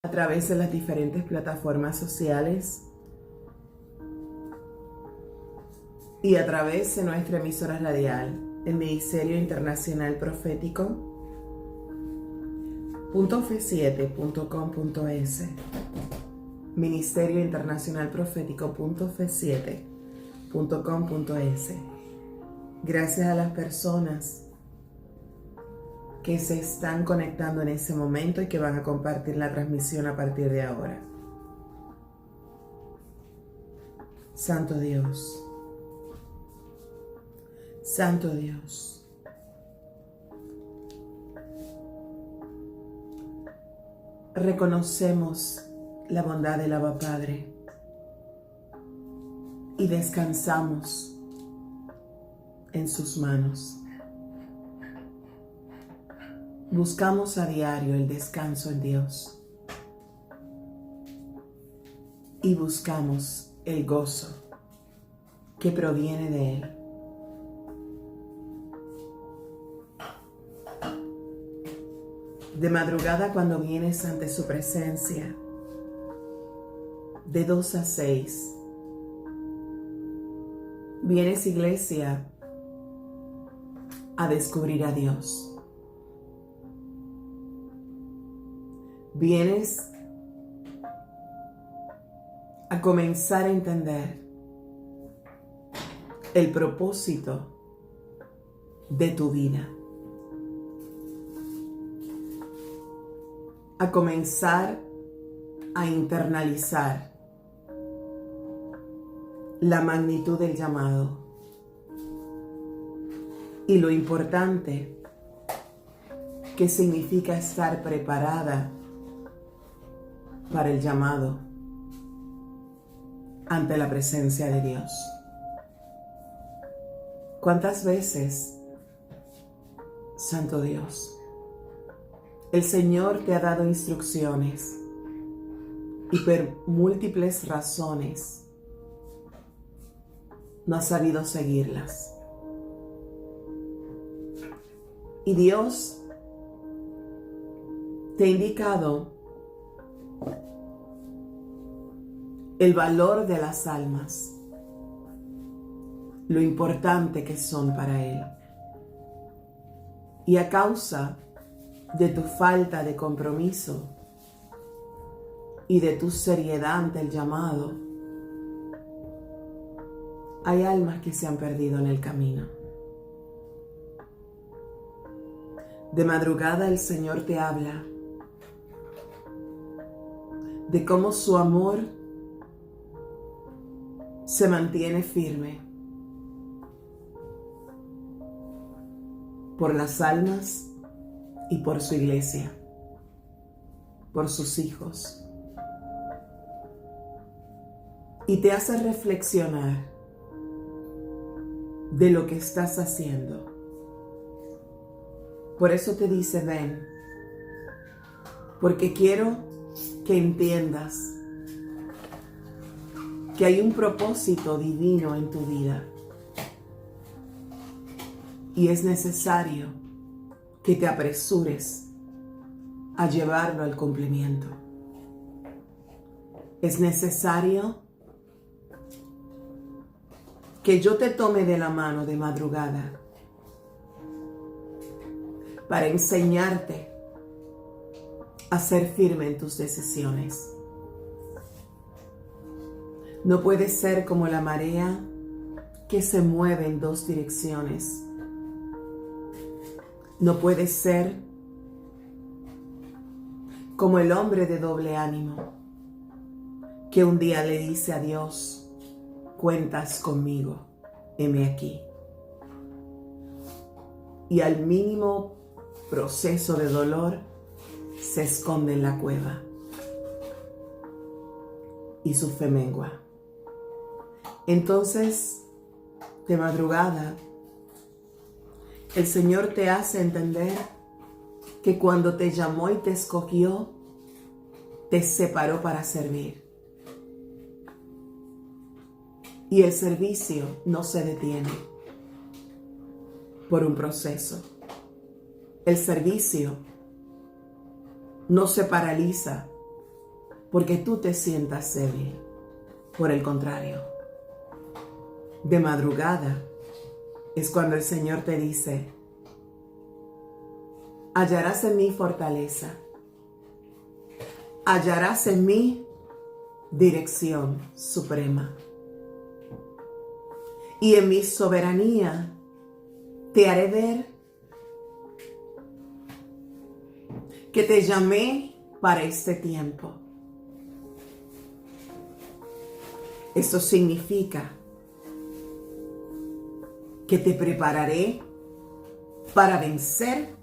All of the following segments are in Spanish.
a través de las diferentes plataformas sociales y a través de nuestra emisora radial, el Ministerio Internacional Profético .fe7.com.es, Ministerio Internacional Profético .fe7.com.es. Gracias a las personas que se están conectando en ese momento y que van a compartir la transmisión a partir de ahora. Santo Dios, Santo Dios, reconocemos la bondad del Abba Padre y descansamos en sus manos. Buscamos a diario el descanso en Dios y buscamos el gozo que proviene de Él. De madrugada, cuando vienes ante su presencia, de 2 a 6, vienes, iglesia, a descubrir a Dios. Vienes a comenzar a entender el propósito de tu vida. A comenzar a internalizar la magnitud del llamado y lo importante que significa estar preparada para el llamado ante la presencia de Dios. ¿Cuántas veces, Santo Dios, el Señor te ha dado instrucciones y por múltiples razones no has sabido seguirlas? Y Dios te ha indicado el valor de las almas, lo importante que son para Él. Y a causa de tu falta de compromiso y de tu seriedad ante el llamado, hay almas que se han perdido en el camino. De madrugada el Señor te habla de cómo su amor se mantiene firme por las almas y por su iglesia, por sus hijos. Y te hace reflexionar de lo que estás haciendo. Por eso te dice: ven, porque quiero que entiendas que hay un propósito divino en tu vida y es necesario que te apresures a llevarlo al cumplimiento. Es necesario que yo te tome de la mano de madrugada para enseñarte a ser firme en tus decisiones. No puedes ser como la marea que se mueve en 2 direcciones. No puedes ser como el hombre de doble ánimo que un día le dice a Dios: cuentas conmigo, heme aquí. Y al mínimo proceso de dolor se esconde en la cueva y su fe mengua. Entonces, de madrugada, el Señor te hace entender que cuando te llamó y te escogió, te separó para servir. Y el servicio no se detiene por un proceso. El servicio no se paraliza porque tú te sientas débil. Por el contrario, de madrugada es cuando el Señor te dice: hallarás en mí fortaleza, hallarás en mí dirección suprema, y en mi soberanía te haré ver que te llamé para este tiempo. Esto significa que te prepararé para vencer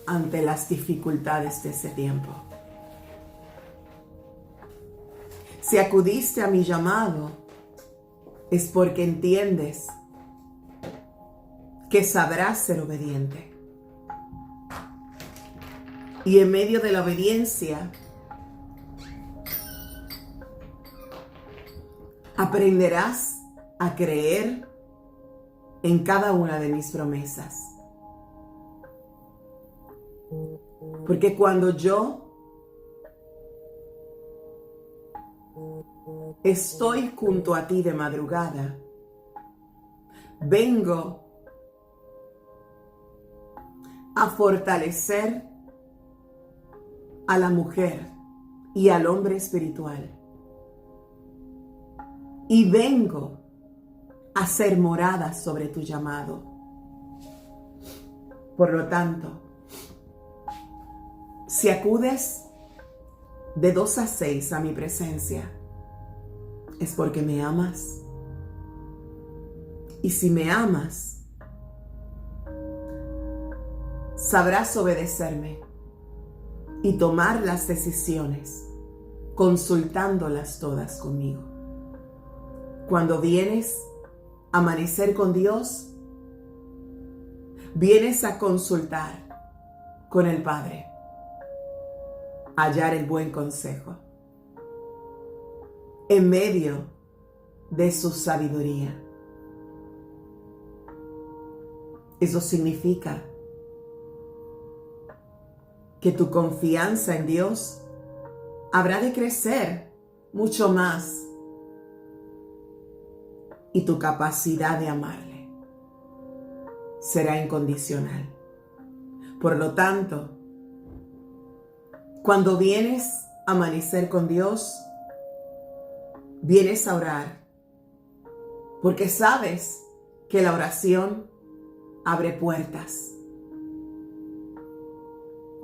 ante las dificultades de ese tiempo. Si acudiste a mi llamado, es porque entiendes que sabrás ser obediente. Y en medio de la obediencia, aprenderás a creer en cada una de mis promesas. Porque cuando yo estoy junto a ti de madrugada, vengo a fortalecer a la mujer y al hombre espiritual. Y vengo a ser morada sobre tu llamado. Por lo tanto, si acudes de 2 a 6 a mi presencia, es porque me amas. Y si me amas, sabrás obedecerme y tomar las decisiones, consultándolas todas conmigo. Cuando vienes a amanecer con Dios, vienes a consultar con el Padre, a hallar el buen consejo en medio de su sabiduría. Eso significa que tu confianza en Dios habrá de crecer mucho más y tu capacidad de amarle será incondicional. Por lo tanto, cuando vienes a amanecer con Dios, vienes a orar, porque sabes que la oración abre puertas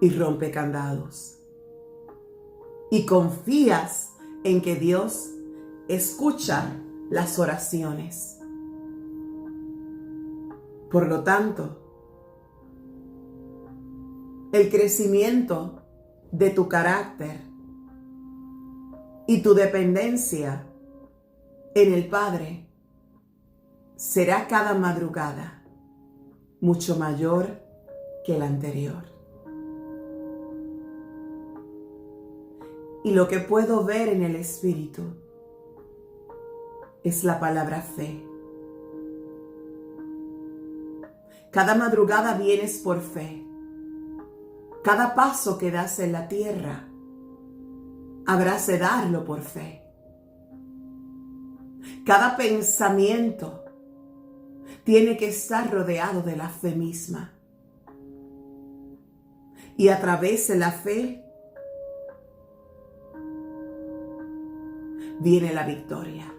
y rompe candados. Y confías en que Dios escucha las oraciones. Por lo tanto, el crecimiento de tu carácter y tu dependencia en el Padre será cada madrugada mucho mayor que la anterior. Y lo que puedo ver en el Espíritu es la palabra fe. Cada madrugada vienes por fe. Cada paso que das en la tierra, habrás de darlo por fe. Cada pensamiento tiene que estar rodeado de la fe misma. Y a través de la fe viene la victoria.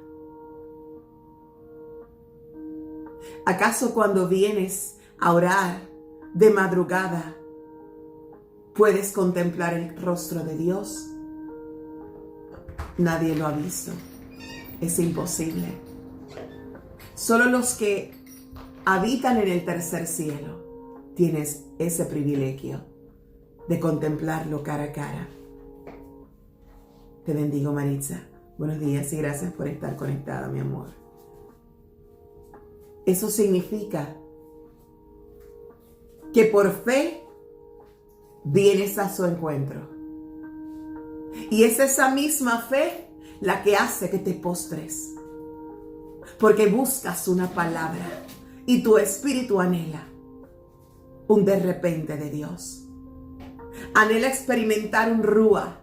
¿Acaso cuando vienes a orar de madrugada puedes contemplar el rostro de Dios? Nadie lo ha visto. Es imposible. Solo los que habitan en el tercer cielo tienen ese privilegio de contemplarlo cara a cara. Te bendigo, Maritza. Buenos días y gracias por estar conectada, mi amor. Eso significa que por fe vienes a su encuentro. Y es esa misma fe la que hace que te postres. Porque buscas una palabra y tu espíritu anhela un de repente de Dios. Anhela experimentar un rúa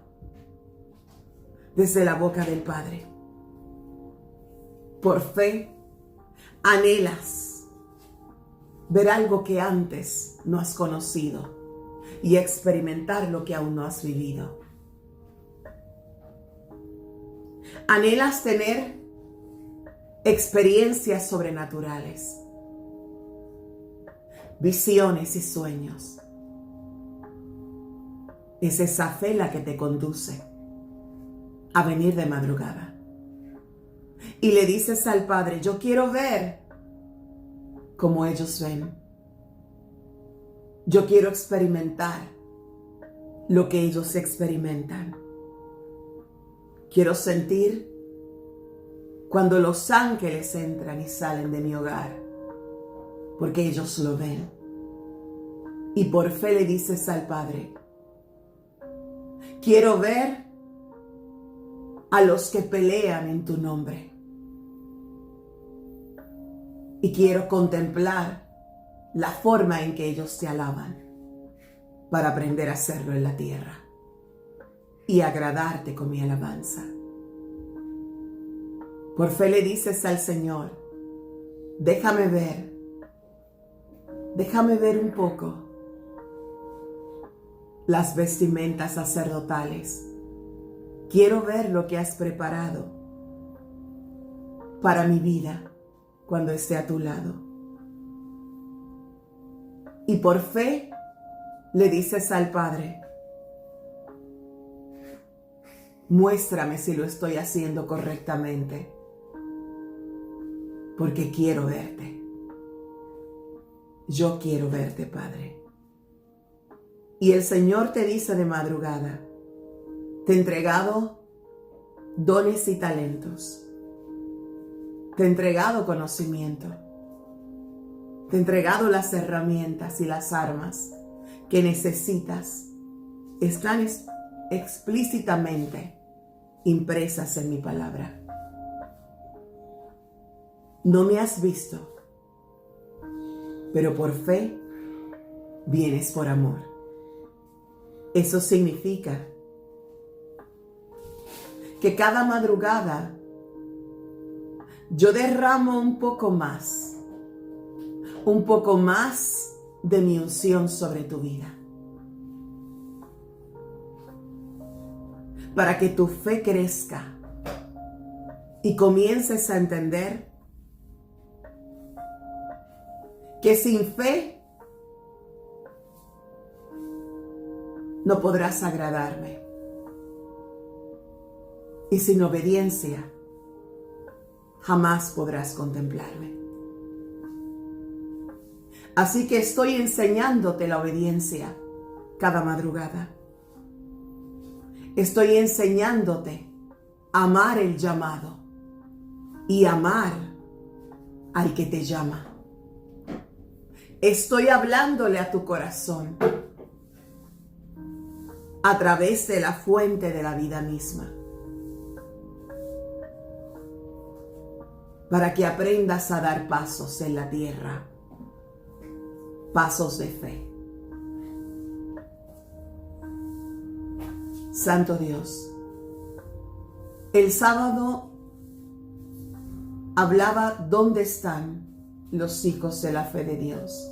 desde la boca del Padre. Por fe, anhelas ver algo que antes no has conocido y experimentar lo que aún no has vivido. Anhelas tener experiencias sobrenaturales, visiones y sueños. Es esa fe la que te conduce a venir de madrugada. Y le dices al Padre, yo quiero ver como ellos ven. Yo quiero experimentar lo que ellos experimentan. Quiero sentir cuando los ángeles entran y salen de mi hogar, porque ellos lo ven. Y por fe le dices al Padre, quiero ver a los que pelean en tu nombre. Y quiero contemplar la forma en que ellos te alaban para aprender a hacerlo en la tierra y agradarte con mi alabanza. Por fe le dices al Señor, déjame ver un poco las vestimentas sacerdotales. Quiero ver lo que has preparado para mi vida cuando esté a tu lado. Y por fe le dices al Padre, muéstrame si lo estoy haciendo correctamente, porque quiero verte. Yo quiero verte, Padre. Y el Señor te dice de madrugada, te he entregado dones y talentos. Te he entregado conocimiento. Te he entregado las herramientas y las armas que necesitas. Están explícitamente impresas en mi palabra. No me has visto, pero por fe vienes por amor. Eso significa que cada madrugada yo derramo un poco más de mi unción sobre tu vida, para que tu fe crezca y comiences a entender que sin fe no podrás agradarme, y sin obediencia jamás podrás contemplarme. Así que estoy enseñándote la obediencia cada madrugada. Estoy enseñándote a amar el llamado y amar al que te llama. Estoy hablándole a tu corazón a través de la fuente de la vida misma, para que aprendas a dar pasos en la tierra, pasos de fe. Santo Dios, el sábado hablaba dónde están los hijos de la fe de Dios.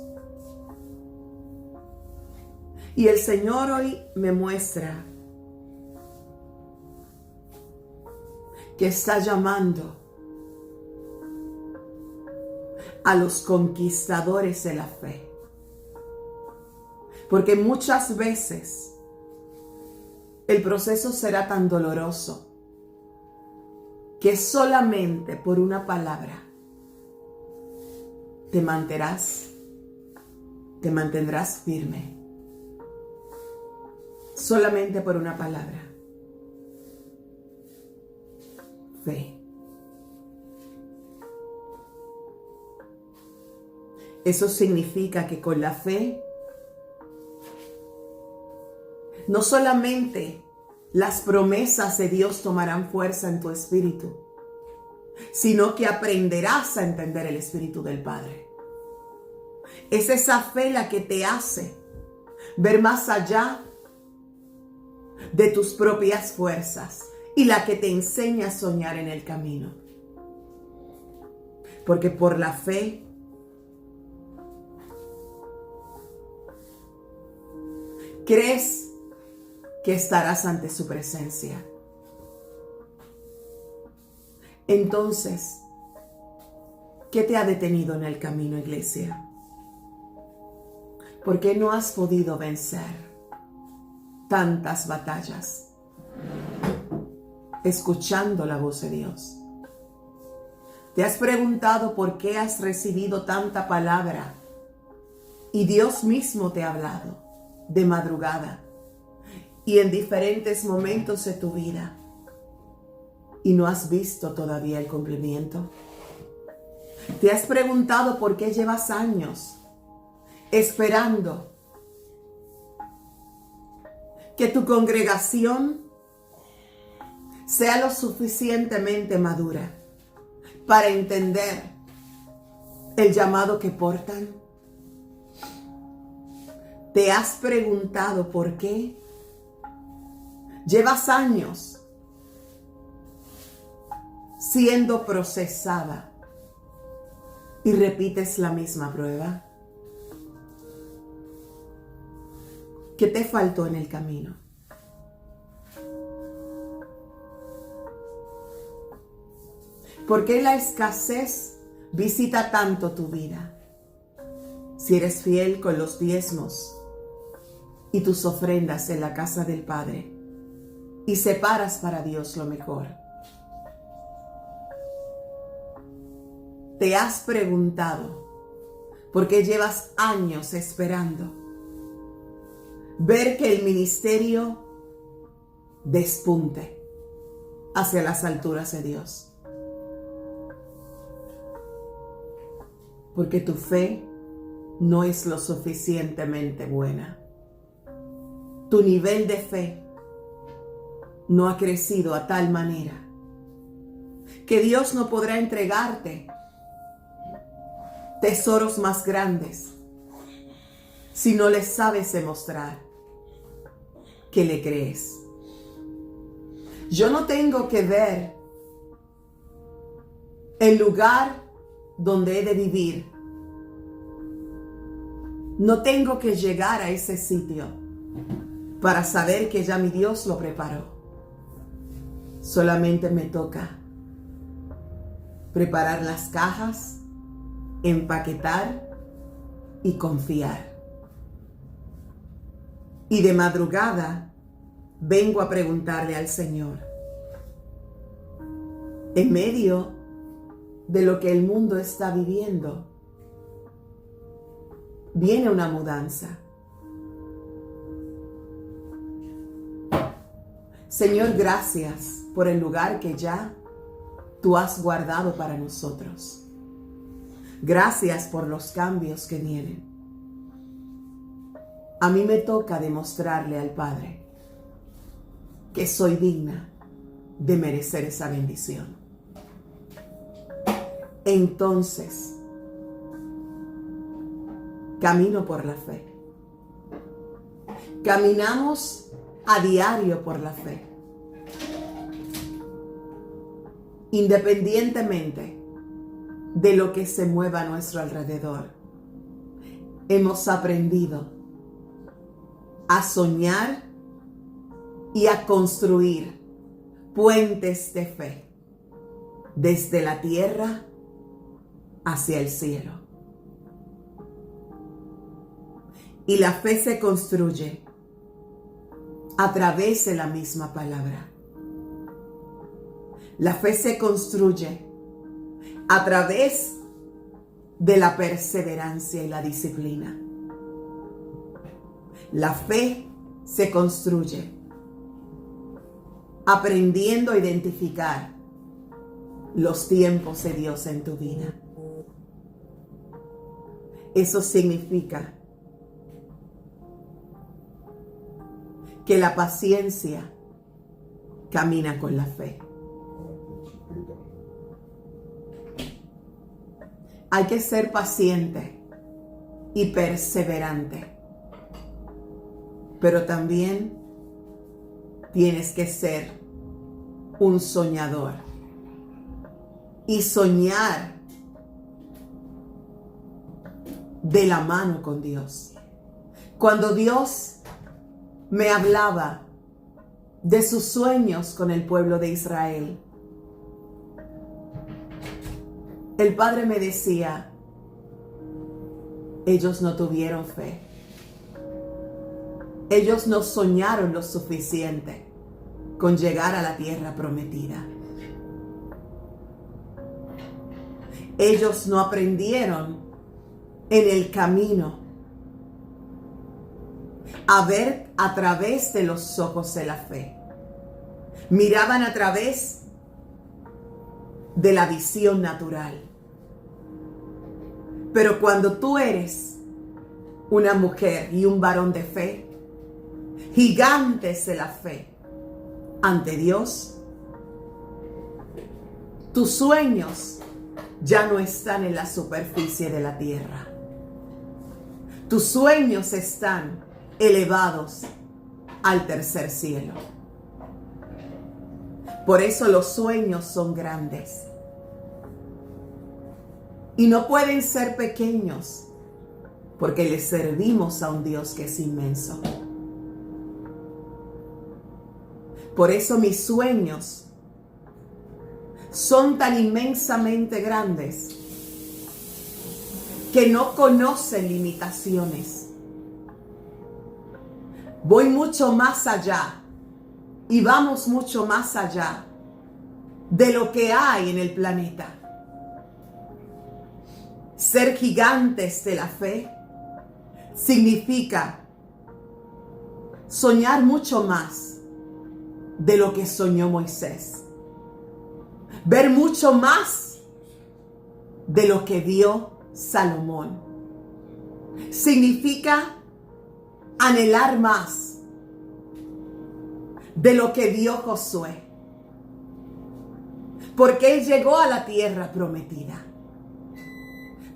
Y el Señor hoy me muestra que está llamando a los conquistadores de la fe. Porque muchas veces el proceso será tan doloroso que solamente por una palabra te mantendrás firme. Solamente por una palabra. Fe. Eso significa que con la fe no solamente las promesas de Dios tomarán fuerza en tu espíritu, sino que aprenderás a entender el espíritu del Padre. Es esa fe la que te hace ver más allá de tus propias fuerzas y la que te enseña a soñar en el camino. Porque por la fe crees que estarás ante su presencia. Entonces, ¿qué te ha detenido en el camino, iglesia? ¿Por qué no has podido vencer tantas batallas escuchando la voz de Dios? ¿Te has preguntado por qué has recibido tanta palabra y Dios mismo te ha hablado de madrugada y en diferentes momentos de tu vida y no has visto todavía el cumplimiento? ¿Te has preguntado por qué llevas años esperando que tu congregación sea lo suficientemente madura para entender el llamado que portan? ¿Te has preguntado por qué llevas años siendo procesada y repites la misma prueba? ¿Qué te faltó en el camino? ¿Por qué la escasez visita tanto tu vida? Si eres fiel con los diezmos y tus ofrendas en la casa del Padre y separas para Dios lo mejor. ¿Te has preguntado por qué llevas años esperando ver que el ministerio despunte hacia las alturas de Dios? Porque tu fe no es lo suficientemente buena. Tu nivel de fe no ha crecido a tal manera que Dios no podrá entregarte tesoros más grandes si no le sabes demostrar que le crees. Yo no tengo que ver el lugar donde he de vivir. No tengo que llegar a ese sitio para saber que ya mi Dios lo preparó. Solamente me toca preparar las cajas, empaquetar y confiar. Y de madrugada vengo a preguntarle al Señor, en medio de lo que el mundo está viviendo, viene una mudanza. Señor, gracias por el lugar que ya tú has guardado para nosotros. Gracias por los cambios que vienen. A mí me toca demostrarle al Padre que soy digna de merecer esa bendición. Entonces, camino por la fe. Caminamos a diario por la fe. Independientemente de lo que se mueva a nuestro alrededor, hemos aprendido a soñar y a construir puentes de fe desde la tierra hacia el cielo. Y la fe se construye a través de la misma palabra. La fe se construye a través de la perseverancia y la disciplina. La fe se construye aprendiendo a identificar los tiempos de Dios en tu vida. Eso significa que la paciencia camina con la fe. Hay que ser paciente y perseverante, pero también tienes que ser un soñador. Y soñar de la mano con Dios. Cuando Dios me hablaba de sus sueños con el pueblo de Israel, el Padre me decía, ellos no tuvieron fe. Ellos no soñaron lo suficiente con llegar a la tierra prometida. Ellos no aprendieron en el camino a ver a través de los ojos de la fe. Miraban a través de la visión natural. Pero cuando tú eres una mujer y un varón de fe, gigantes de la fe ante Dios, tus sueños ya no están en la superficie de la tierra. Tus sueños están elevados al tercer cielo. Por eso los sueños son grandes. Y no pueden ser pequeños, porque le servimos a un Dios que es inmenso. Por eso mis sueños son tan inmensamente grandes que no conocen limitaciones. Voy mucho más allá y vamos mucho más allá de lo que hay en el planeta. Ser gigantes de la fe significa soñar mucho más de lo que soñó Moisés. Ver mucho más de lo que vio Salomón. Significa anhelar más de lo que vio Josué. Porque él llegó a la tierra prometida.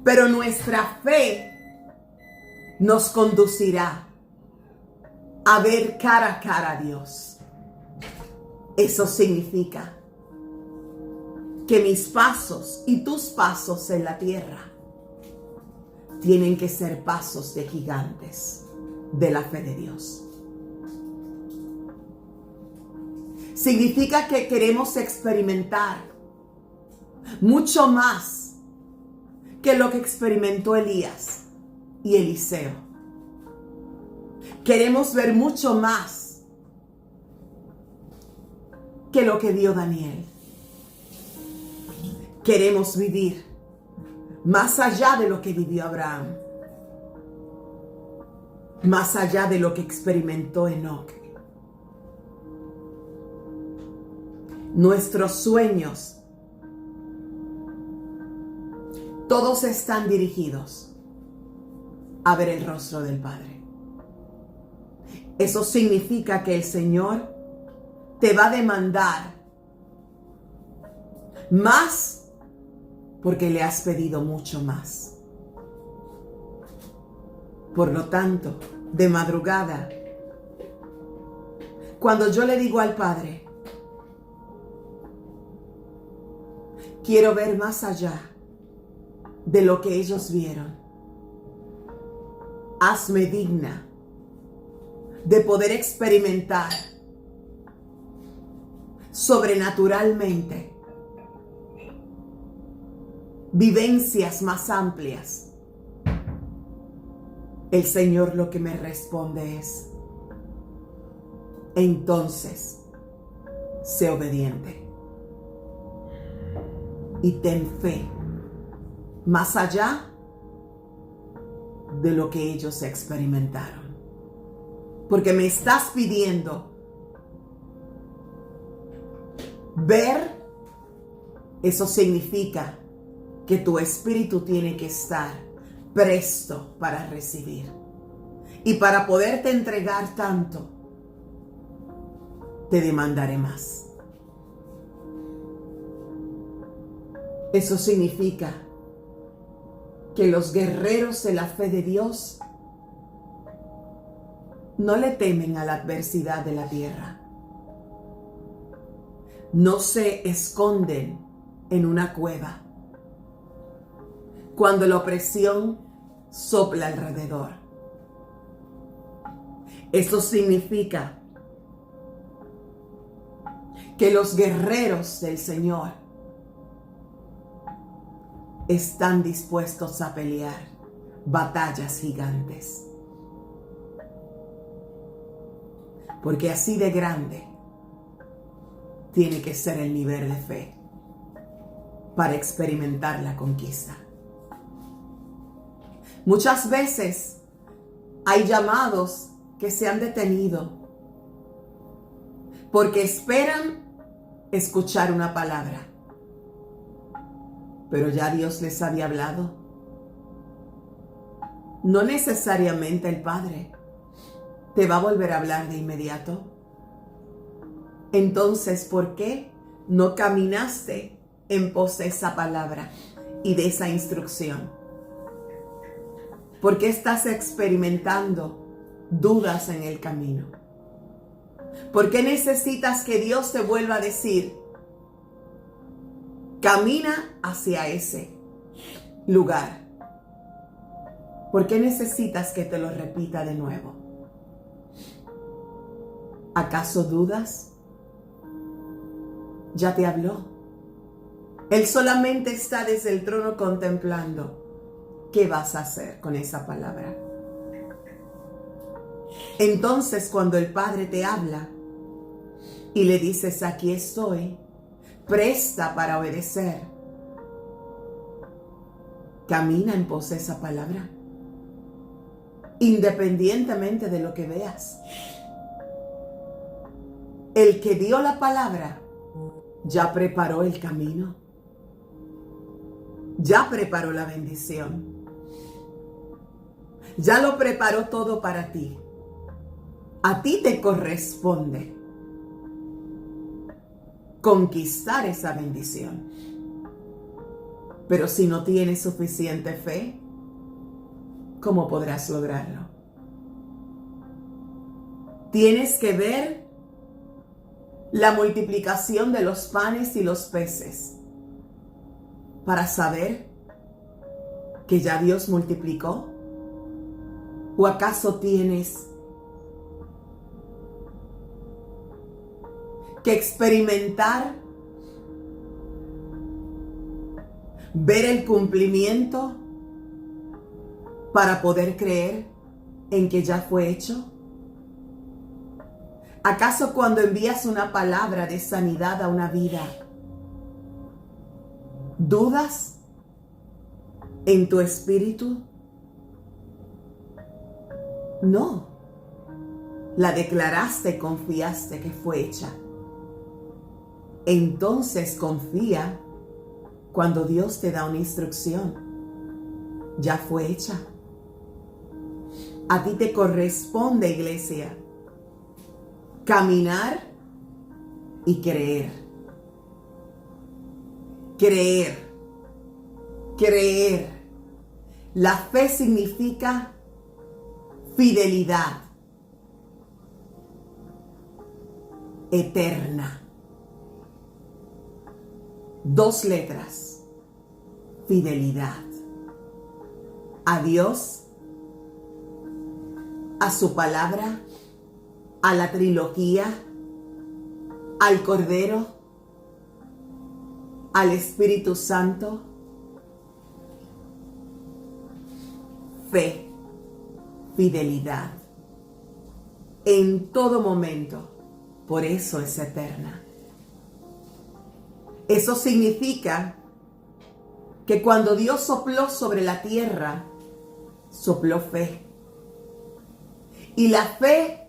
Pero nuestra fe nos conducirá a ver cara a cara a Dios. Eso significa que mis pasos y tus pasos en la tierra tienen que ser pasos de gigantes de la fe de Dios. Significa que queremos experimentar mucho más que lo que experimentó Elías y Eliseo. Queremos ver mucho más que lo que vio Daniel. Queremos vivir más allá de lo que vivió Abraham, más allá de lo que experimentó Enoc. Nuestros sueños todos están dirigidos a ver el rostro del Padre. Eso significa que el Señor te va a demandar más porque le has pedido mucho más. Por lo tanto, de madrugada, cuando yo le digo al Padre, quiero ver más allá de lo que ellos vieron, hazme digna de poder experimentar sobrenaturalmente vivencias más amplias. El Señor lo que me responde es, entonces, sé obediente y ten fe más allá de lo que ellos experimentaron. Porque me estás pidiendo ver. Eso significa que tu espíritu tiene que estar presto para recibir. Y para poderte entregar tanto, te demandaré más. Eso significa que los guerreros de la fe de Dios no le temen a la adversidad de la tierra. no se esconden en una cueva cuando la opresión sopla alrededor. Eso significa que los guerreros del Señor están dispuestos a pelear batallas gigantes. Porque así de grande tiene que ser el nivel de fe para experimentar la conquista. Muchas veces hay llamados que se han detenido porque esperan escuchar una palabra, pero ya Dios les había hablado. No necesariamente el Padre te va a volver a hablar de inmediato. Entonces, ¿por qué no caminaste en pos de esa palabra y de esa instrucción? ¿Por qué estás experimentando dudas en el camino? ¿Por qué necesitas que Dios te vuelva a decir, camina hacia ese lugar? ¿Por qué necesitas que te lo repita de nuevo? ¿Acaso dudas? Ya te habló. Él solamente está desde el trono contemplando qué vas a hacer con esa palabra. Entonces, cuando el Padre te habla y le dices, aquí estoy, presta para obedecer, camina en pos de esa palabra, independientemente de lo que veas. El que dio la palabra ya preparó el camino, ya preparó la bendición, ya lo preparó todo para ti. A ti te corresponde conquistar esa bendición. Pero si no tienes suficiente fe, ¿cómo podrás lograrlo? Tienes que ver la multiplicación de los panes y los peces para saber que ya Dios multiplicó. ¿O acaso tienes que experimentar, ver el cumplimiento para poder creer en que ya fue hecho? ¿Acaso cuando envías una palabra de sanidad a una vida, dudas en tu espíritu? No, la declaraste, confiaste que fue hecha. Entonces confía cuando Dios te da una instrucción. Ya fue hecha. A ti te corresponde, iglesia, caminar y creer. Creer. Creer. La fe significa fidelidad eterna. 2 letras. Fidelidad. A Dios, a su palabra, a la trilogía, al Cordero, al Espíritu Santo. Fe, fidelidad, en todo momento. Por eso es eterna. Eso significa que cuando Dios sopló sobre la tierra, sopló fe. Y la fe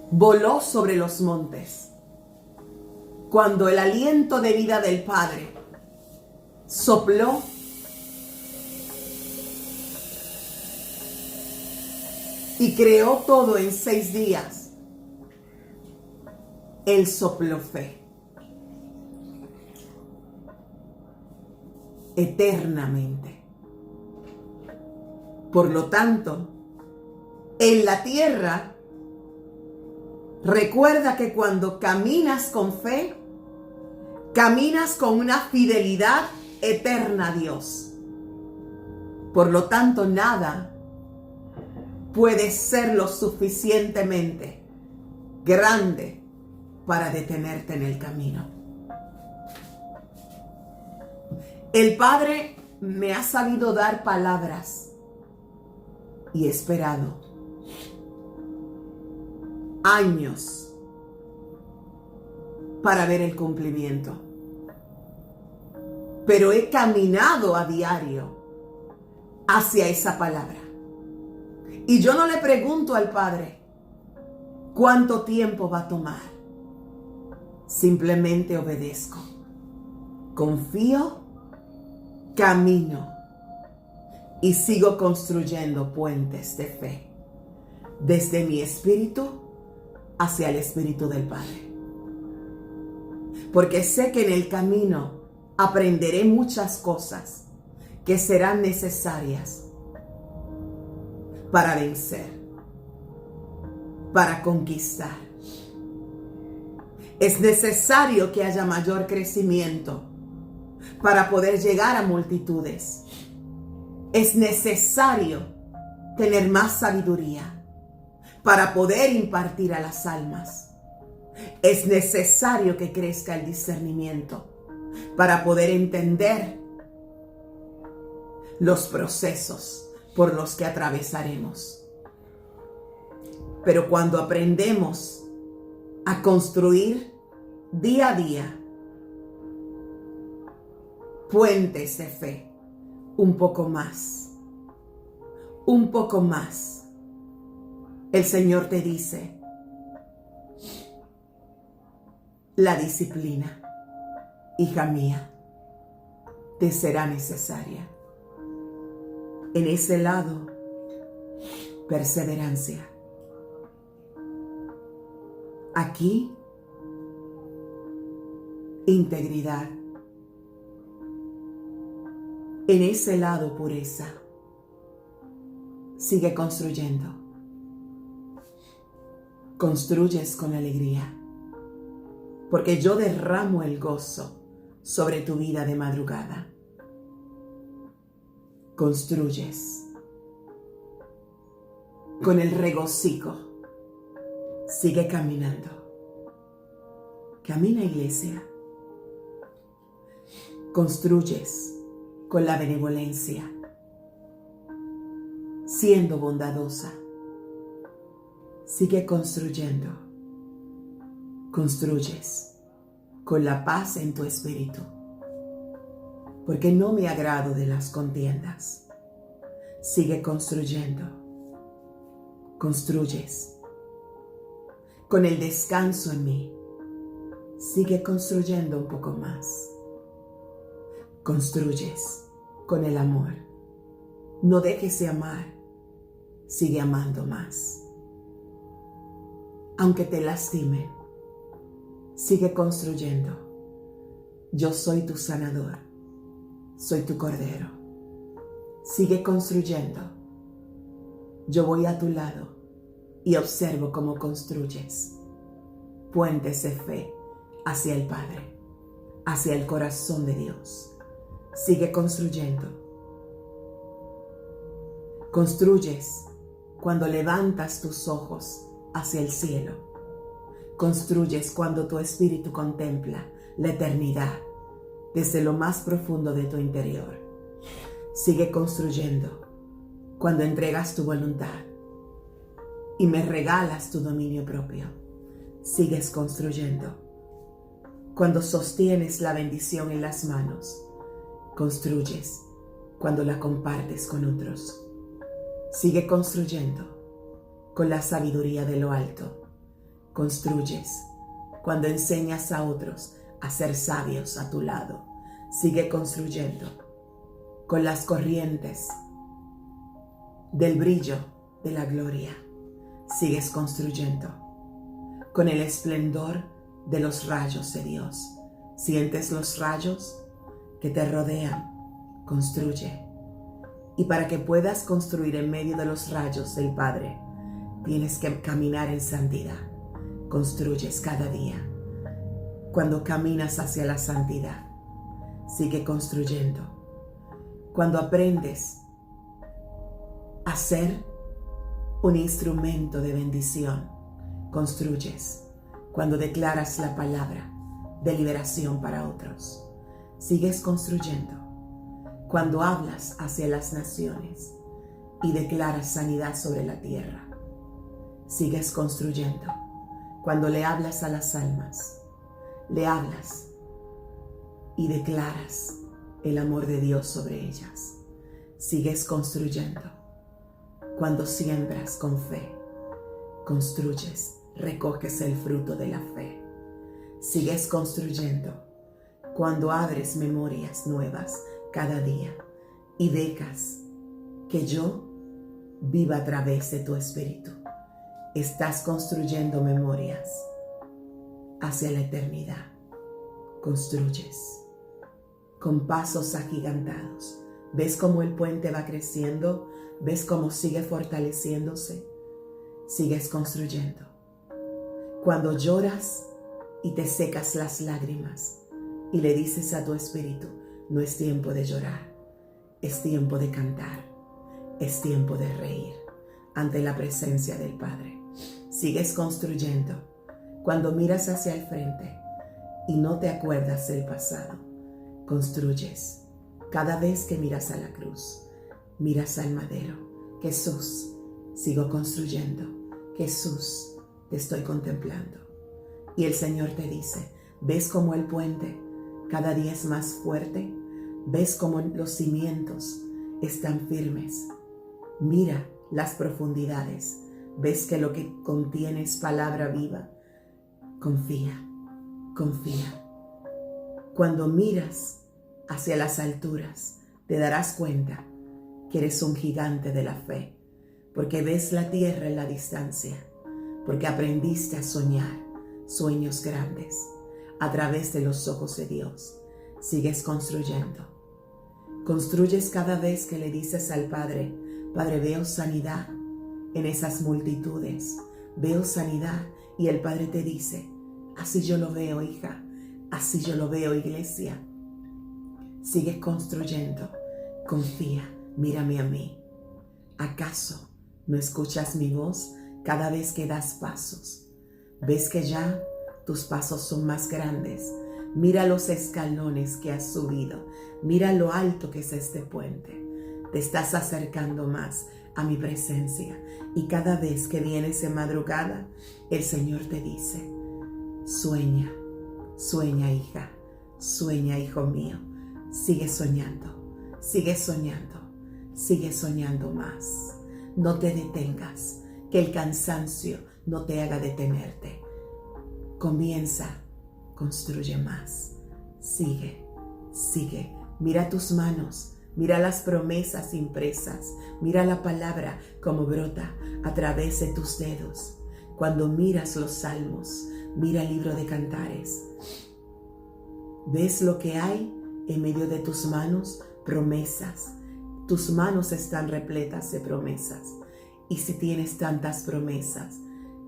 voló sobre los montes. Cuando el aliento de vida del Padre sopló, y creó todo en 6 días, Él sopló fe. Eternamente. Por lo tanto, en la tierra Recuerda que cuando caminas con fe, caminas con una fidelidad eterna a Dios. Por lo tanto, nada puede ser lo suficientemente grande para detenerte en el camino. El Padre me ha sabido dar palabras y he esperado años para ver el cumplimiento. Pero he caminado a diario hacia esa palabra. Y yo no le pregunto al Padre cuánto tiempo va a tomar. Simplemente obedezco. Confío, camino y sigo construyendo puentes de fe desde mi espíritu hacia el espíritu del Padre. Porque sé que en el camino aprenderé muchas cosas que serán necesarias para vencer, para conquistar. Es necesario que haya mayor crecimiento para poder llegar a multitudes. Es necesario tener más sabiduría para poder impartir a las almas. Es necesario que crezca el discernimiento para poder entender los procesos por los que atravesaremos. Pero cuando aprendemos a construir día a día puentes de fe, un poco más, el Señor te dice, la disciplina, hija mía, te será necesaria. En ese lado, perseverancia. Aquí, integridad. En ese lado, pureza. Sigue construyendo. Construyes con alegría, porque yo derramo el gozo sobre tu vida de madrugada. Construyes con el regocijo. Sigue caminando. Camina, iglesia. Construyes con la benevolencia, siendo bondadosa. Sigue construyendo. Construyes con la paz en tu espíritu, porque no me agrado de las contiendas. Sigue construyendo. Construyes con el descanso en mí. Sigue construyendo un poco más. Construyes con el amor. No dejes de amar. Sigue amando más. Aunque te lastimen, sigue construyendo. Yo soy tu sanador. Soy tu cordero. Sigue construyendo. Yo voy a tu lado y observo cómo construyes puentes de fe hacia el Padre, hacia el corazón de Dios. Sigue construyendo. Construyes cuando levantas tus ojos hacia el cielo. Construyes cuando tu espíritu contempla la eternidad desde lo más profundo de tu interior. Sigue construyendo cuando entregas tu voluntad y me regalas tu dominio propio. Sigues construyendo cuando sostienes la bendición en las manos. Construyes cuando la compartes con otros. Sigue construyendo con la sabiduría de lo alto. Construyes cuando enseñas a otros a ser sabios a tu lado. Sigue construyendo con las corrientes del brillo de la gloria. Sigues construyendo con el esplendor de los rayos de Dios. ¿Sientes los rayos que te rodean? Construye. Y para que puedas construir en medio de los rayos del Padre, tienes que caminar en santidad. construyes cada día. Cuando caminas hacia la santidad, sigue construyendo. Cuando aprendes a ser un instrumento de bendición, construyes. Cuando declaras la palabra de liberación para otros, sigues construyendo. Cuando hablas hacia las naciones y declaras sanidad sobre la tierra, sigues construyendo. Cuando le hablas a las almas, le hablas y declaras el amor de Dios sobre ellas, sigues construyendo. Cuando siembras con fe, construyes, recoges el fruto de la fe. Sigues construyendo. Cuando abres memorias nuevas cada día y dejas que yo viva a través de tu espíritu, estás construyendo memorias hacia la eternidad. Construyes con pasos agigantados. ¿Ves cómo el puente va creciendo? ¿Ves cómo sigue fortaleciéndose? Sigues construyendo. Cuando lloras y te secas las lágrimas y le dices a tu espíritu, no es tiempo de llorar, es tiempo de cantar, es tiempo de reír ante la presencia del Padre. Sigues construyendo. Cuando miras hacia el frente y no te acuerdas del pasado, construyes. Cada vez que miras a la cruz, miras al madero. Jesús, sigo construyendo. Jesús, te estoy contemplando. Y el Señor te dice, ¿ves cómo el puente cada día es más fuerte? ¿Ves cómo los cimientos están firmes? Mira las profundidades. ¿Ves que lo que contiene es palabra viva? Confía, confía. Cuando miras hacia las alturas, te darás cuenta que eres un gigante de la fe, porque ves la tierra en la distancia, porque aprendiste a soñar sueños grandes a través de los ojos de Dios. Sigues construyendo. Construyes cada vez que le dices al Padre, Padre, veo sanidad en esas multitudes, veo sanidad, y el Padre te dice, así yo lo veo, hija, así yo lo veo, iglesia. Sigue construyendo. Confía, mírame a mí. ¿Acaso no escuchas mi voz cada vez que das pasos? ¿Ves que ya tus pasos son más grandes? Mira los escalones que has subido. Mira lo alto que es este puente. Te estás acercando más a mi presencia. Y cada vez que vienes de madrugada, el Señor te dice, sueña, sueña, hija, sueña, hijo mío. Sigue soñando, sigue soñando, sigue soñando más. No te detengas, que el cansancio no te haga detenerte. Comienza, construye más. Sigue, sigue. Mira tus manos, mira las promesas impresas, mira la palabra como brota a través de tus dedos. Cuando miras los salmos, mira el libro de Cantares. ¿Ves lo que hay en medio de tus manos? Promesas. Tus manos están repletas de promesas. Y si tienes tantas promesas,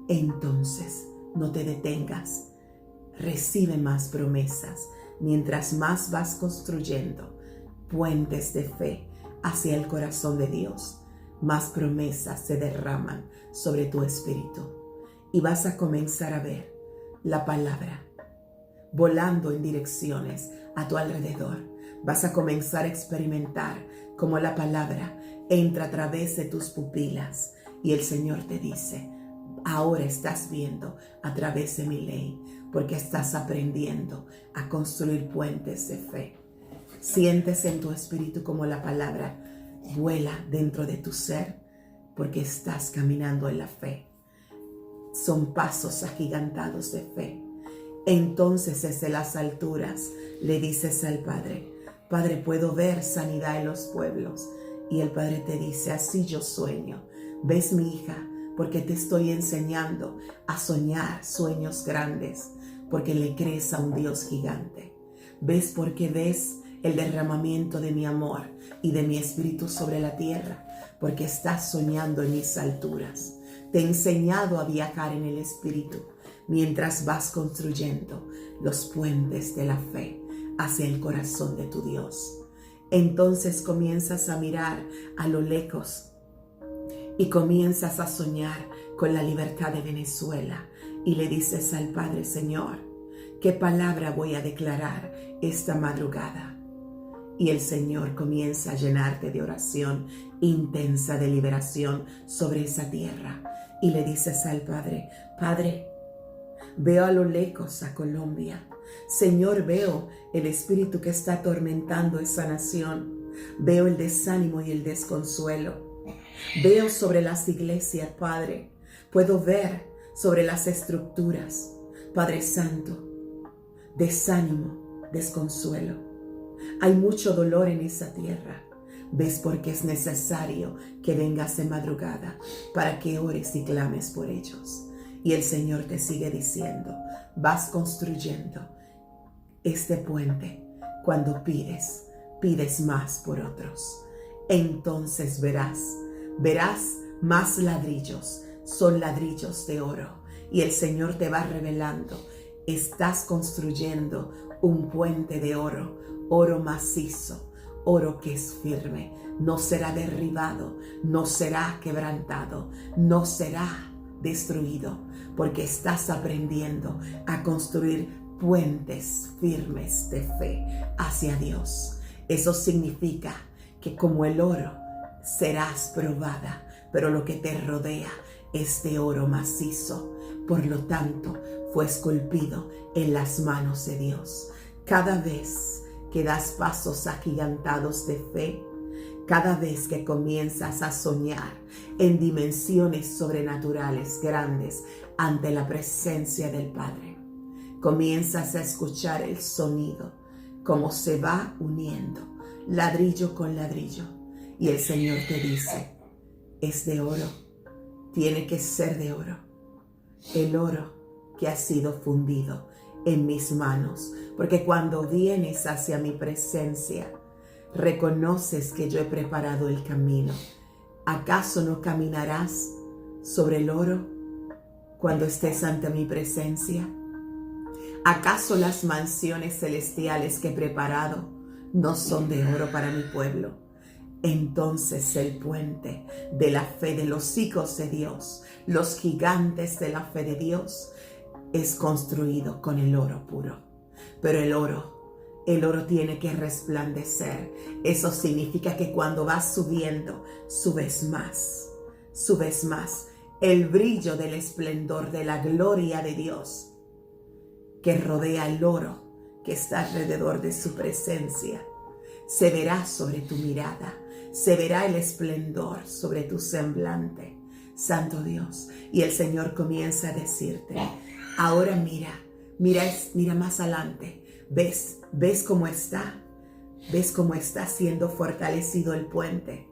entonces no te detengas. Recibe más promesas. Mientras más vas construyendo puentes de fe hacia el corazón de Dios, más promesas se derraman sobre tu espíritu. Y vas a comenzar a ver la palabra volando en direcciones a tu alrededor. Vas a comenzar a experimentar cómo la palabra entra a través de tus pupilas y el Señor te dice, ahora estás viendo a través de mi ley, porque estás aprendiendo a construir puentes de fe. Sientes en tu espíritu como la palabra vuela dentro de tu ser, porque estás caminando en la fe. Son pasos agigantados de fe. Entonces desde las alturas le dices al Padre, Padre, puedo ver sanidad en los pueblos. Y el Padre te dice, así yo sueño. ¿Ves, mi hija? Porque te estoy enseñando a soñar sueños grandes, porque le crees a un Dios gigante. ¿Ves? Porque ves el derramamiento de mi amor y de mi espíritu sobre la tierra, porque estás soñando en mis alturas. Te he enseñado a viajar en el espíritu mientras vas construyendo los puentes de la fe hacia el corazón de tu Dios. Entonces comienzas a mirar a lo lejos y comienzas a soñar con la libertad de Venezuela y le dices al Padre: Señor, ¿qué palabra voy a declarar esta madrugada? Y el Señor comienza a llenarte de oración intensa de liberación sobre esa tierra. Y le dices al Padre: Padre, veo a lo lejos a Colombia. Señor, veo el espíritu que está atormentando esa nación. Veo el desánimo y el desconsuelo. Veo sobre las iglesias, Padre. Puedo ver sobre las estructuras. Padre Santo, desánimo, desconsuelo. Hay mucho dolor en esa tierra. ¿Ves? Porque es necesario que vengas de madrugada para que ores y clames por ellos. Y el Señor te sigue diciendo: vas construyendo este puente. Cuando pides más por otros. Entonces verás más ladrillos. Son ladrillos de oro. Y el Señor te va revelando: estás construyendo un puente de oro. Oro macizo, oro que es firme, no será derribado, no será quebrantado, no será destruido, porque estás aprendiendo a construir puentes firmes de fe hacia Dios. Eso significa que como el oro serás probada, pero lo que te rodea es de oro macizo. Por lo tanto, fue esculpido en las manos de Dios. Cada vez que das pasos agigantados de fe, cada vez que comienzas a soñar en dimensiones sobrenaturales grandes ante la presencia del Padre, comienzas a escuchar el sonido, como se va uniendo ladrillo con ladrillo. Y el Señor te dice: es de oro, tiene que ser de oro, el oro que ha sido fundido en mis manos, porque cuando vienes hacia mi presencia, reconoces que yo he preparado el camino. ¿Acaso no caminarás sobre el oro cuando estés ante mi presencia? ¿Acaso las mansiones celestiales que he preparado no son de oro para mi pueblo? Entonces el puente de la fe de los hijos de Dios, los gigantes de la fe de Dios, es construido con el oro puro. Pero el oro tiene que resplandecer. Eso significa que cuando vas subiendo, subes más. El brillo del esplendor de la gloria de Dios que rodea el oro que está alrededor de su presencia, se verá sobre tu mirada, se verá el esplendor sobre tu semblante, Santo Dios. Y el Señor comienza a decirte: ahora mira más adelante. ¿Ves cómo está? ¿Ves cómo está siendo fortalecido el puente?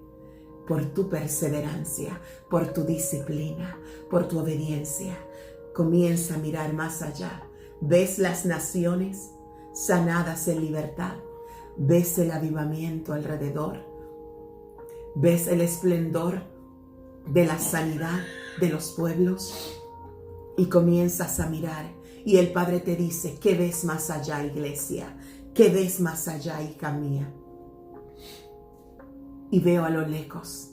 Por tu perseverancia, por tu disciplina, por tu obediencia. Comienza a mirar más allá. ¿Ves las naciones sanadas en libertad? ¿Ves el avivamiento alrededor? ¿Ves el esplendor de la sanidad de los pueblos? Y comienzas a mirar, y el Padre te dice: ¿qué ves más allá, iglesia? ¿Qué ves más allá, hija mía? Y veo a lo lejos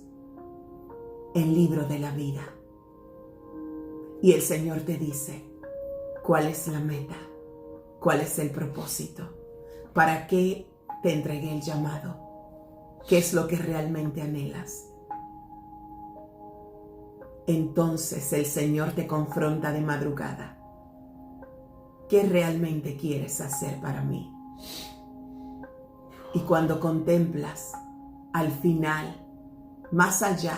el libro de la vida. Y el Señor te dice: ¿cuál es la meta? ¿Cuál es el propósito? ¿Para qué te entregué el llamado? ¿Qué es lo que realmente anhelas? Entonces el Señor te confronta de madrugada. ¿Qué realmente quieres hacer para mí? Y cuando contemplas al final, más allá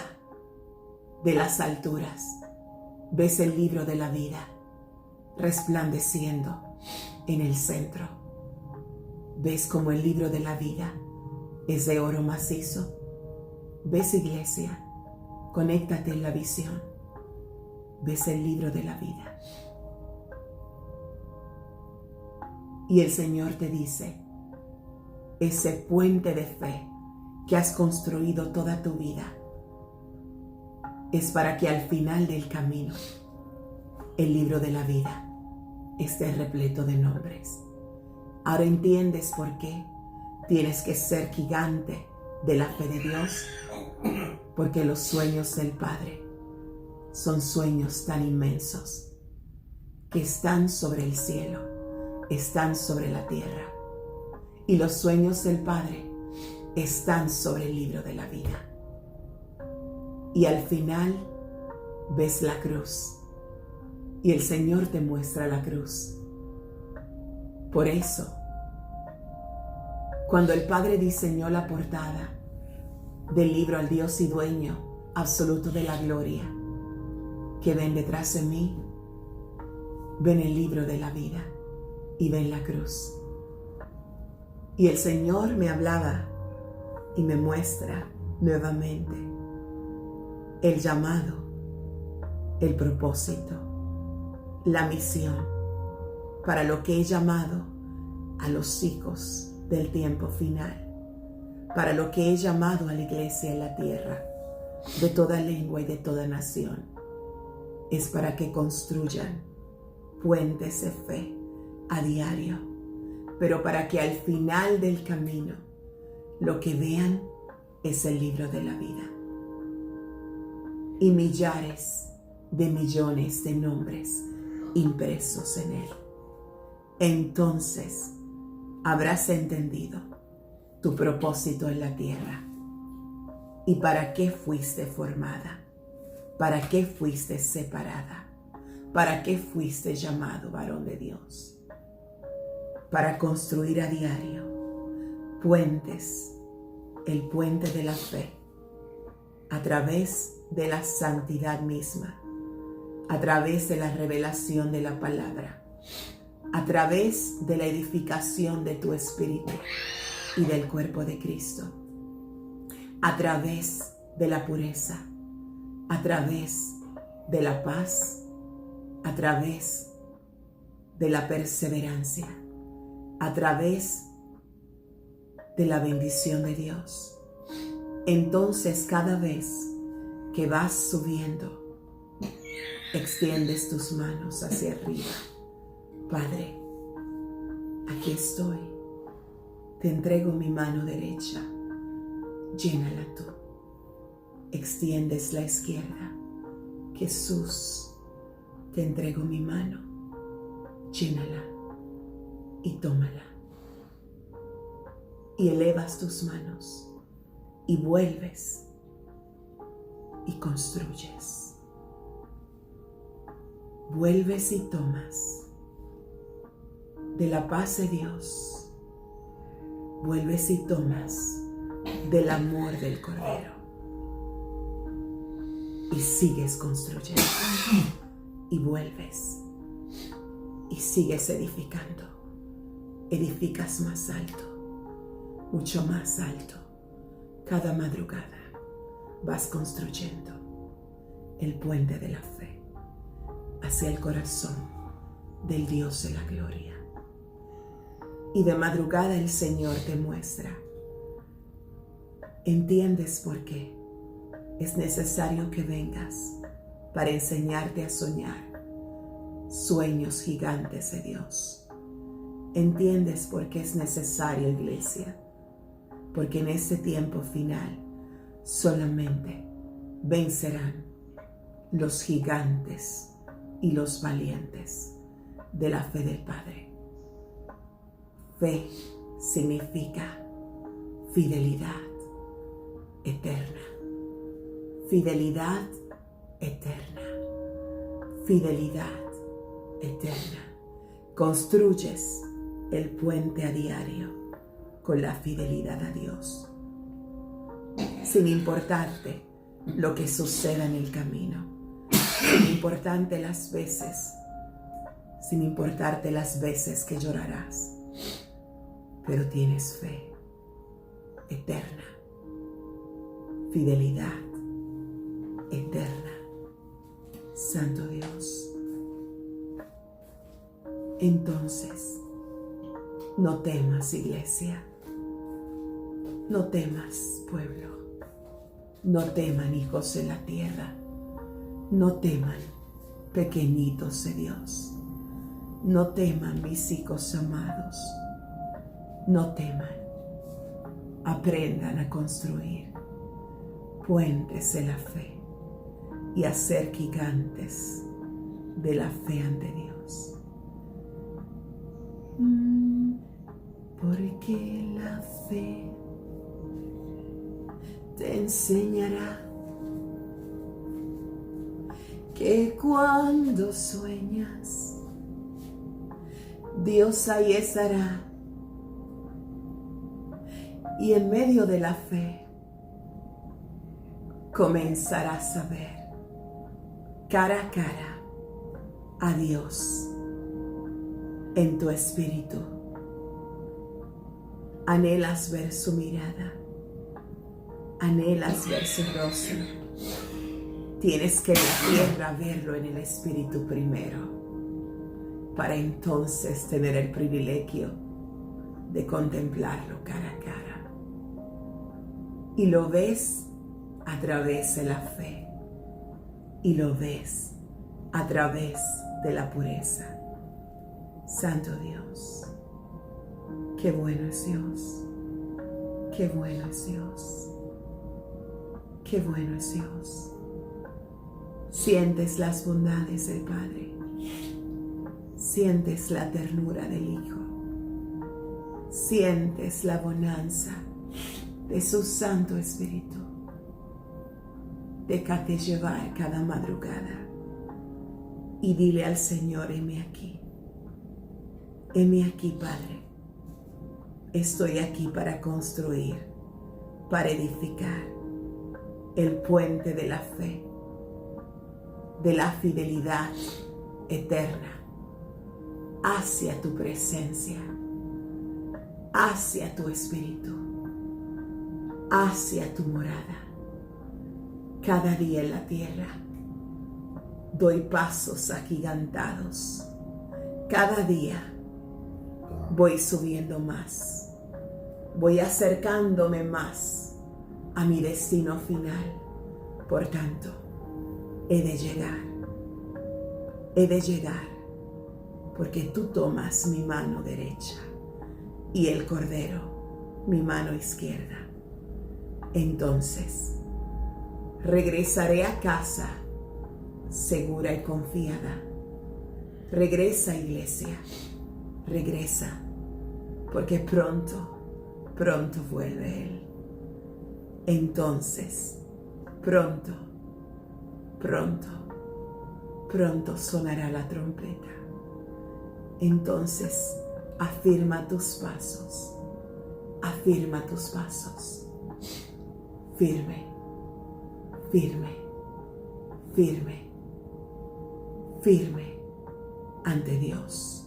de las alturas, ves el libro de la vida resplandeciendo en el centro. ¿Ves como el libro de la vida es de oro macizo? ¿Ves, iglesia? Conéctate en la visión. ¿Ves el libro de la vida? Y el Señor te dice: ese puente de fe que has construido toda tu vida es para que al final del camino el libro de la vida esté repleto de nombres. Ahora entiendes por qué tienes que ser gigante de la fe de Dios, porque los sueños del Padre son sueños tan inmensos que están sobre el cielo, están sobre la tierra, y los sueños del Padre están sobre el libro de la vida. Y al final ves la cruz, y el Señor te muestra la cruz. Por eso, cuando el Padre diseñó la portada del libro al Dios y dueño absoluto de la gloria, que ven detrás de mí, ven el libro de la vida y ven la cruz. Y el Señor me hablaba y me muestra nuevamente el llamado, el propósito, la misión para lo que he llamado a los hijos del tiempo final, para lo que he llamado a la iglesia en la tierra, de toda lengua y de toda nación. Es para que construyan puentes de fe a diario, pero para que al final del camino lo que vean es el libro de la vida y millares de millones de nombres impresos en él. Entonces habrás entendido tu propósito en la tierra y para qué fuiste formada, para qué fuiste separada, para qué fuiste llamado varón de Dios. Para construir a diario puentes, el puente de la fe, a través de la santidad misma, a través de la revelación de la palabra, a través de la edificación de tu espíritu y del cuerpo de Cristo, a través de la pureza, a través de la paz, a través de la perseverancia, a través de la bendición de Dios. Entonces, cada vez que vas subiendo, extiendes tus manos hacia arriba. Padre, aquí estoy. Te entrego mi mano derecha. Llénala tú. Extiendes la izquierda. Jesús, te entrego mi mano. Llénala y tómala. Y elevas tus manos y vuelves y construyes. Vuelves y tomas de la paz de Dios. Vuelves y tomas del amor del Cordero. Y sigues construyendo. Y vuelves. Y sigues edificando. Edificas más alto, mucho más alto. Cada madrugada vas construyendo el puente de la fe hacia el corazón del Dios de la gloria. Y de madrugada el Señor te muestra. ¿Entiendes por qué es necesario que vengas para enseñarte a soñar sueños gigantes de Dios? ¿Entiendes por qué es necesario, iglesia? Porque en este tiempo final solamente vencerán los gigantes y los valientes de la fe del Padre. Fe significa fidelidad eterna. Fidelidad eterna. Fidelidad eterna. Construyes el puente a diario con la fidelidad a Dios, sin importarte lo que suceda en el camino, sin importarte las veces, sin importarte las veces que llorarás, pero tienes fe eterna, fidelidad eterna. Santo Dios. Entonces, no temas, iglesia. No temas, pueblo. No teman, hijos de la tierra. No teman, pequeñitos de Dios. No teman, mis hijos amados. No teman. Aprendan a construir puentes de la fe y a ser gigantes de la fe ante Dios. Porque la fe te enseñará que cuando sueñas, Dios ahí estará. Y en medio de la fe, comenzarás a ver cara a cara a Dios en tu espíritu. Anhelas ver su mirada, anhelas ver su rostro. Tienes que en la tierra verlo en el espíritu primero, para entonces tener el privilegio de contemplarlo cara a cara. Y lo ves a través de la fe, y lo ves a través de la pureza. Santo Dios, qué bueno es Dios, qué bueno es Dios, qué bueno es Dios. Sientes las bondades del Padre, sientes la ternura del Hijo, sientes la bonanza de su Santo Espíritu. Déjate llevar cada madrugada y dile al Señor: heme aquí, Padre. Estoy aquí para construir, para edificar el puente de la fe, de la fidelidad eterna hacia tu presencia, hacia tu espíritu, hacia tu morada. Cada día en la tierra doy pasos agigantados. Cada día voy subiendo más, voy acercándome más a mi destino final. Por tanto, he de llegar, porque tú tomas mi mano derecha y el Cordero mi mano izquierda. Entonces, regresaré a casa segura y confiada. Regresa, iglesia, regresa, porque pronto vuelve Él. Entonces, pronto sonará la trompeta. Entonces, afirma tus pasos, firme, ante Dios.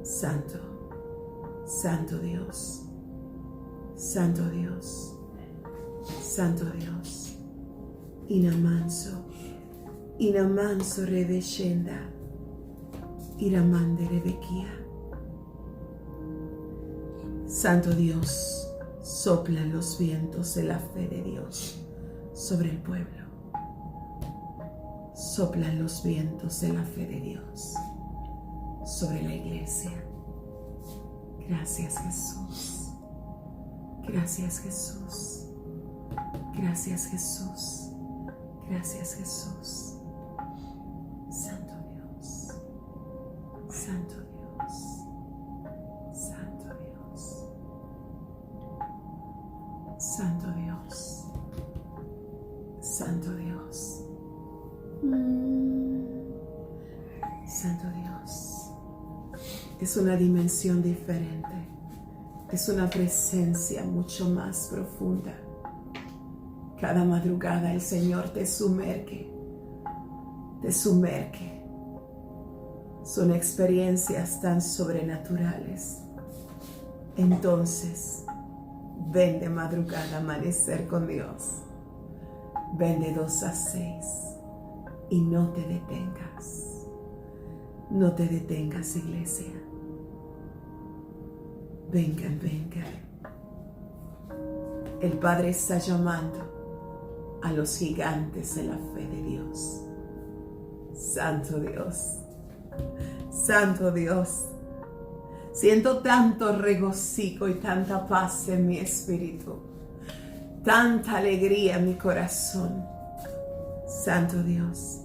Santo, santo Dios, santo Dios, santo Dios. Inamanso reveshenda, iramande rebequia. Santo Dios, soplan los vientos de la fe de Dios sobre el pueblo. Soplan los vientos de la fe de Dios sobre la iglesia. Gracias, Jesús. Gracias, Jesús. Gracias, Jesús. Gracias, Jesús. Santo Dios. Santo Dios. Santo Dios. Santo Dios. Santo Dios. Santo Dios. Es una dimensión diferente. Es una presencia mucho más profunda. Cada madrugada el Señor te sumerge. Son experiencias tan sobrenaturales. Entonces, ven de madrugada a amanecer con Dios. Ven de 2 a 6 y no te detengas. No te detengas, iglesia. Vengan. El Padre está llamando a los gigantes de la fe de Dios. Santo Dios, Santo Dios, siento tanto regocijo y tanta paz en mi espíritu, tanta alegría en mi corazón. Santo Dios,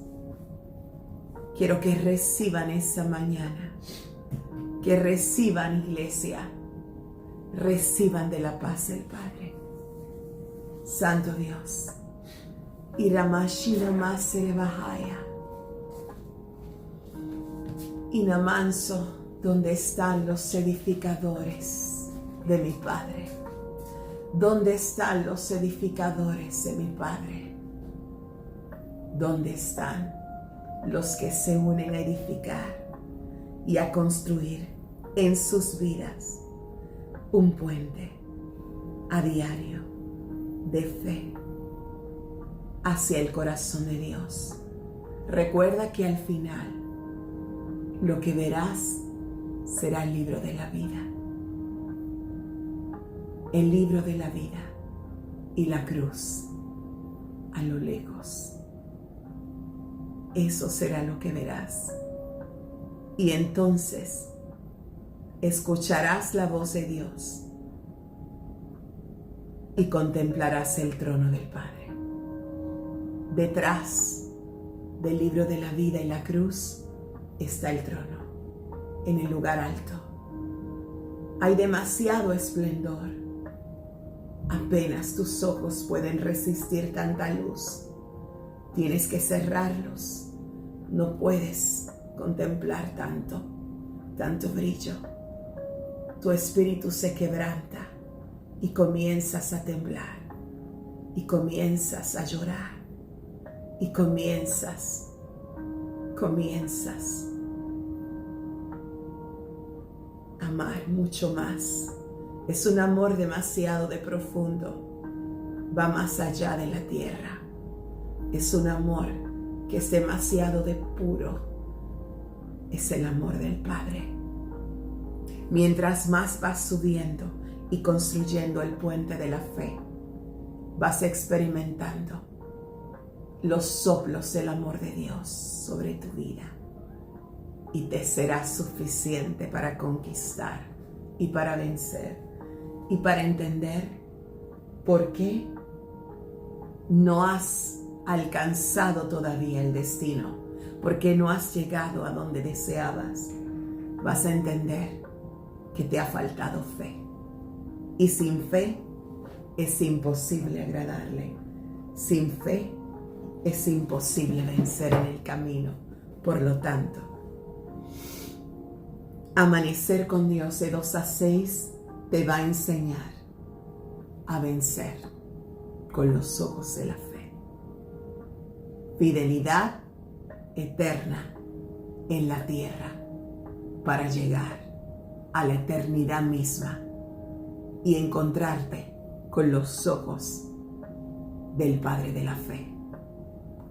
quiero que reciban esa mañana, que reciban, iglesia, reciban de la paz del Padre. Santo Dios, Iramashina Masere Bahaya, Inamanso, donde están los edificadores de mi Padre. ¿Dónde están los edificadores de mi Padre? ¿Dónde están los que se unen a edificar y a construir en sus vidas un puente a diario de fe hacia el corazón de Dios? Recuerda que al final lo que verás será el libro de la vida. El libro de la vida y la cruz a lo lejos. Eso será lo que verás. Y entonces escucharás la voz de Dios y contemplarás el trono del Padre. Detrás del libro de la vida y la cruz está el trono, en el lugar alto. Hay demasiado esplendor. Apenas tus ojos pueden resistir tanta luz. Tienes que cerrarlos. No puedes contemplar tanto brillo. Tu espíritu se quebranta y comienzas a temblar y comienzas a llorar y comienzas a amar mucho más. Es un amor demasiado de profundo. Va más allá de la tierra. Es un amor que es demasiado de puro. Es el amor del Padre. Mientras más vas subiendo y construyendo el puente de la fe, vas experimentando los soplos del amor de Dios sobre tu vida. Y te será suficiente para conquistar y para vencer y para entender por qué no has alcanzado todavía el destino, por qué no has llegado a donde deseabas. Vas a entender que te ha faltado fe. Y sin fe es imposible agradarle. Sin fe es imposible vencer en el camino. Por lo tanto, amanecer con Dios de 2 a 6 te va a enseñar a vencer con los ojos de la fe. Fidelidad eterna en la tierra para llegar a la eternidad misma y encontrarte con los ojos del Padre de la fe.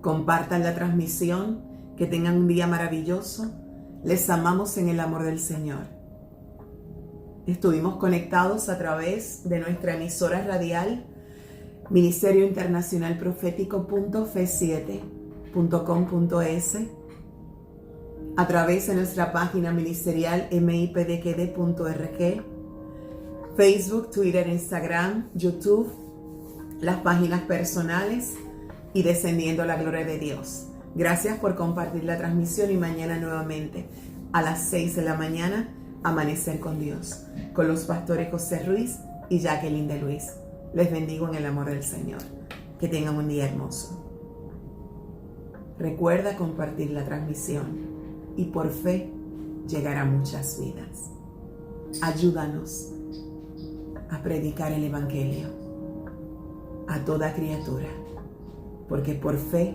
Compartan la transmisión, que tengan un día maravilloso. Les amamos en el amor del Señor. Estuvimos conectados a través de nuestra emisora radial Ministerio Internacional Profético.fe7.com.es, a través de nuestra página ministerial mipdqd.org, Facebook, Twitter, Instagram, YouTube, las páginas personales y Descendiendo la Gloria de Dios. Gracias por compartir la transmisión y mañana nuevamente a las 6 de la mañana, Amanecer con Dios, con los pastores José Ruiz y Jacqueline de Luis. Les bendigo en el amor del Señor. Que tengan un día hermoso. Recuerda compartir la transmisión y por fe llegar a muchas vidas. Ayúdanos a predicar el Evangelio a toda criatura, porque por fe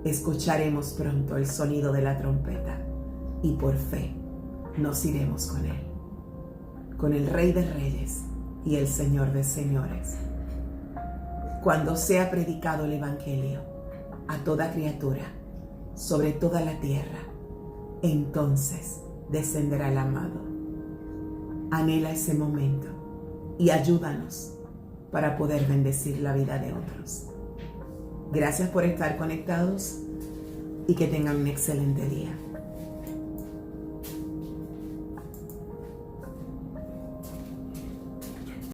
escucharemos pronto el sonido de la trompeta y por fe nos iremos con el Rey de Reyes y el Señor de Señores. Cuando sea predicado el Evangelio a toda criatura, sobre toda la tierra, entonces descenderá el amado. Anhela ese momento y ayúdanos para poder bendecir la vida de otros. Gracias por estar conectados y que tengan un excelente día.